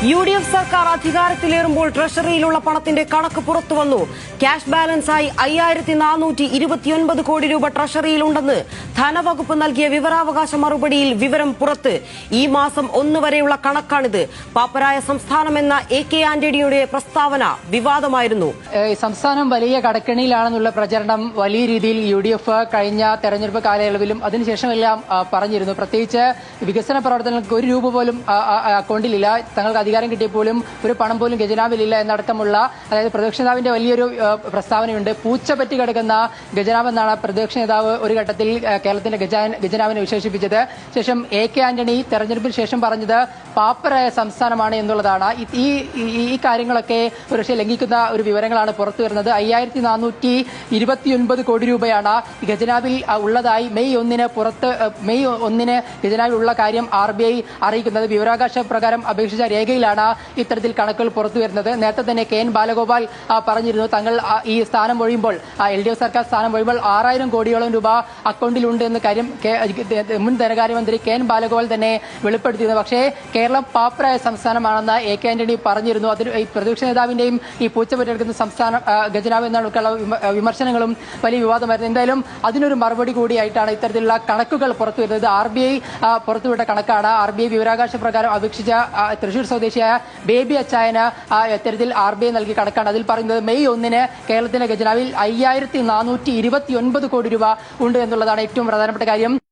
UDF സർക്കാർ അധികാരത്തിലേറുമ്പോൾ ട്രഷറിയിലുള്ള പണത്തിന്റെ കണക്ക് പുറത്തുവന്നു. ക്യാഷ് ബാലൻസായി 5429 കോടി രൂപ ട്രഷറിയിലുണ്ടെന്ന് ധനവകുപ്പ് നൽകിയ വിവരാവകാശ മറുപടിയിൽ വിവരം പുറത്ത്. ഈ മാസം 1 വരെയുള്ള കണക്കാണിത്. പാപ്പരായ സംസ്ഥാനമെന്ന AK ആന്റണിയുടെ പ്രസ്താവന വിവാദമായിരുന്നു. സംസ്ഥാനം വലിയ കടക്കെണിയിലാണെന്നുള്ള പ്രചരണം വലിയ രീതിയിൽ UDF കഴിഞ്ഞ തെരഞ്ഞെടുപ്പ് കാലയളവിലും അതിനുശേഷമെല്ലാം പറഞ്ഞിരുന്നു. പ്രത്യേകിച്ച് വികസന പ്രവർത്തനങ്ങൾക്ക് 1 രൂപ പോലും അക്കൗണ്ടിലില്ല. തങ്ങൾക്ക് അധികാരം കിട്ടിയപ്പോഴും ഒരു പണം പോലും ഖജനാവിലില്ല എന്നടക്കമുള്ള, അതായത് പ്രതിപക്ഷ നേതാവിന്റെ വലിയൊരു പ്രസ്താവനയുണ്ട്. പൂച്ച പറ്റി കിടക്കുന്ന ഖജനാവ് എന്നാണ് പ്രതിപക്ഷ നേതാവ് ഒരു ഘട്ടത്തിൽ കേരളത്തിന്റെ ഖജനാവിനെ വിശേഷിപ്പിച്ചത്. ശേഷം AK ആന്റണി തെരഞ്ഞെടുപ്പിന് ശേഷം പറഞ്ഞത് പാപ്പരായ സംസ്ഥാനമാണ് എന്നുള്ളതാണ്. ഈ കാര്യങ്ങളൊക്കെ ഒരുപക്ഷെ ലംഘിക്കുന്ന ഒരു വിവരങ്ങളാണ് പുറത്തു വരുന്നത്. 5429 കോടി രൂപയാണ് ഖജനാവിൽ ഉള്ളതായി മെയ് 1 ഖജനാവിലുള്ള കാര്യം RBI അറിയിക്കുന്നത്. വിവരാവകാശ പ്രകാരം അപേക്ഷിച്ച രേഖയിലാണ് ഇത്തരത്തിൽ കണക്കുകൾ പുറത്തു വരുന്നത്. നേരത്തെ തന്നെ KN ബാലഗോപാൽ പറഞ്ഞിരുന്നു, തങ്ങൾ ഈ സ്ഥാനം ഒഴിയുമ്പോൾ, LDF സർക്കാർ സ്ഥാനം ഒഴിയുമ്പോൾ 6000 കോടിയോളം രൂപ അക്കൗണ്ടിലുണ്ട് എന്ന കാര്യം മുൻ ധനകാര്യമന്ത്രി KN ബാലഗോപാൽ തന്നെ വെളിപ്പെടുത്തിയിരുന്നു. പക്ഷേ കേരളം പാപ്പരായ സംസ്ഥാനമാണെന്ന് AK ആന്റണി പറഞ്ഞിരുന്നു. അതിന് ഈ പ്രതിപക്ഷ നേതാവിന്റെയും ഈ പൂച്ചപറ്റെടുക്കുന്ന സംസ്ഥാന ഖജനാവ് എന്നാണ് വിമർശനങ്ങളും വലിയ വിവാദമായിരുന്നു. എന്തായാലും അതിനൊരു മറുപടി കൂടിയായിട്ടാണ് ഇത്തരത്തിലുള്ള കണക്കുകൾ പുറത്തു വരുന്നത്. RBI പുറത്തുവിട്ട കണക്കാണ്. RBI വിവരാവകാശ പ്രകാരം അപേക്ഷിച്ച തൃശൂർ സ്വദേശിയായ ബേബി അച്ചായന് ഇത്തരത്തിൽ RBI നൽകിയ കണക്കാണ്. അതിൽ പറയുന്നത് മെയ് 1 കേരളത്തിന്റെ ഖജനാവിൽ 5429 കോടി രൂപ ഉണ്ട് എന്നുള്ളതാണ് ഏറ്റവും പ്രധാനപ്പെട്ട കാര്യം.